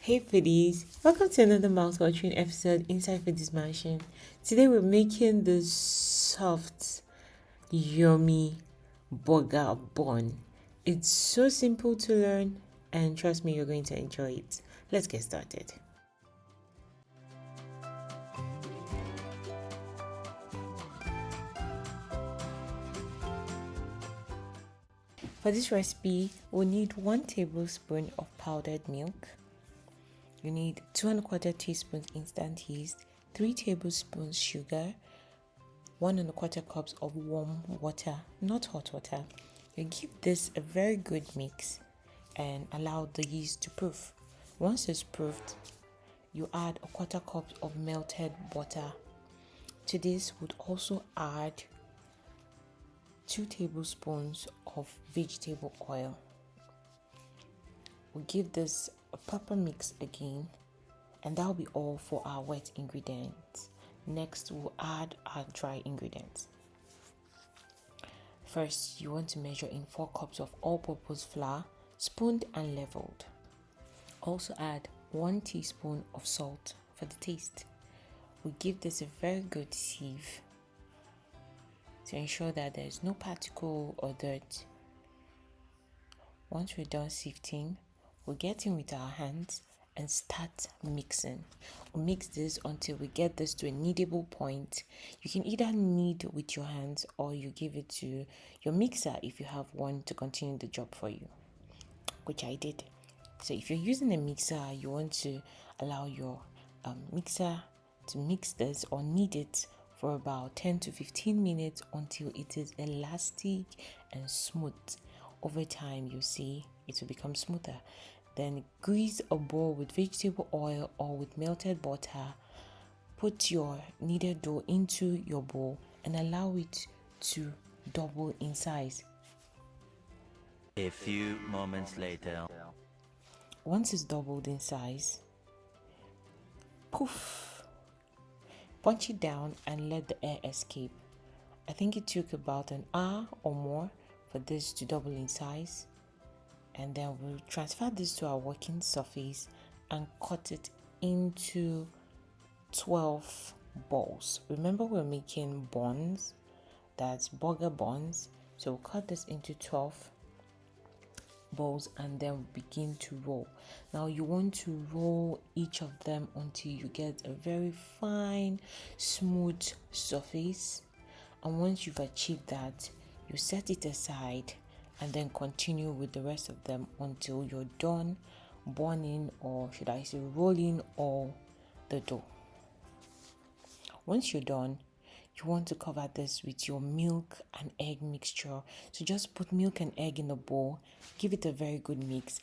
Hey Foodies, welcome to another mouth-watering episode inside Foodies Mansion. Today we're making this soft, yummy burger bun. It's so simple to learn and trust me, you're going to enjoy it. Let's get started. For this recipe, we'll need 1 tablespoon of powdered milk. You need 2 1/4 teaspoons instant yeast, 3 tablespoons sugar, 1 1/4 cups of warm water, not hot water. You give this a very good mix and allow the yeast to proof. Once it's proofed, you add 1/4 cup of melted butter. To this, would also add 2 tablespoons of vegetable oil. We'll give this a proper mix again, and that'll be all for our wet ingredients. Next, we'll add our dry ingredients. First, you want to measure in 4 cups of all-purpose flour, spooned and leveled. Also add 1 teaspoon of salt for the taste. We give this a very good sieve to ensure that there is no particle or dirt. Once we're done sifting, we'll get in with our hands and start mixing. We'll mix this until we get this to a kneadable point. You can either knead with your hands or you give it to your mixer if you have one to continue the job for you, which I did. So if you're using a mixer, you want to allow your mixer to mix this or knead it for about 10 to 15 minutes until it is elastic and smooth. Over time, you see it will become smoother. Then grease a bowl with vegetable oil or with melted butter. Put your kneaded dough into your bowl and allow it to double in size. A few moments later. Once it's doubled in size, punch it down and let the air escape. I think it took about an hour or more for this to double in size. And then we'll transfer this to our working surface and cut it into 12 balls. Remember, we're making buns, that's burger buns. So we'll cut this into 12 balls and then begin to roll. Now you want to roll each of them until you get a very fine, smooth surface. And once you've achieved that, you set it aside and then continue with the rest of them until you're done burning, or should I say rolling, all the dough. Once you're done, you want to cover this with your milk and egg mixture. So just put milk and egg in a bowl, give it a very good mix,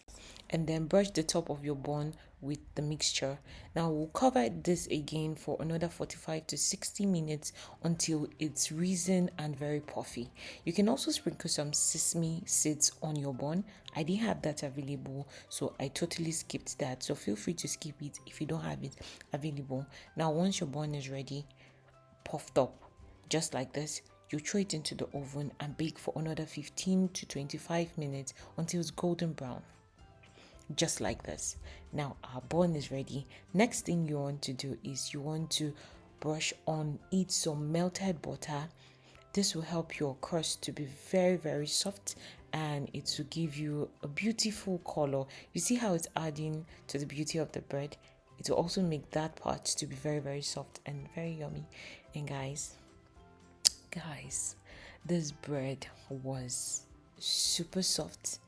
and then brush the top of your bun with the mixture. Now we'll cover this again for another 45 to 60 minutes until it's risen and very puffy. You can also sprinkle some sesame seeds on your bun. I didn't have that available, so I totally skipped that. So feel free to skip it if you don't have it available. Now once your bun is ready, puffed up just like this, you throw it into the oven and bake for another 15 to 25 minutes until it's golden brown, just like this. Now our bun is ready. Next thing you want to do is you want to brush on it some melted butter. This will help your crust to be very, very soft, and it will give you a beautiful color. You see how it's adding to the beauty of the bread? It will also make that part to be very, very soft and very yummy. And guys, this bread was super soft.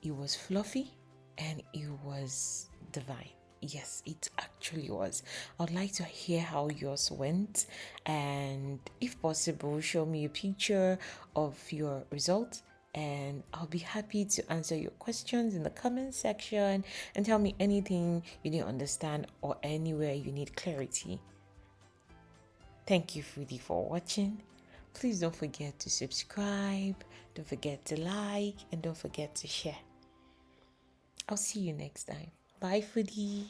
It was fluffy and it was divine. Yes, it actually was. I'd like to hear how yours went, and if possible, show me a picture of your result, and I'll be happy to answer your questions in the comment section and tell me anything you didn't understand or anywhere you need clarity. Thank you, Foodie, for watching. Please don't forget to subscribe, don't forget to like, and don't forget to share. I'll see you next time. Bye, Foodie.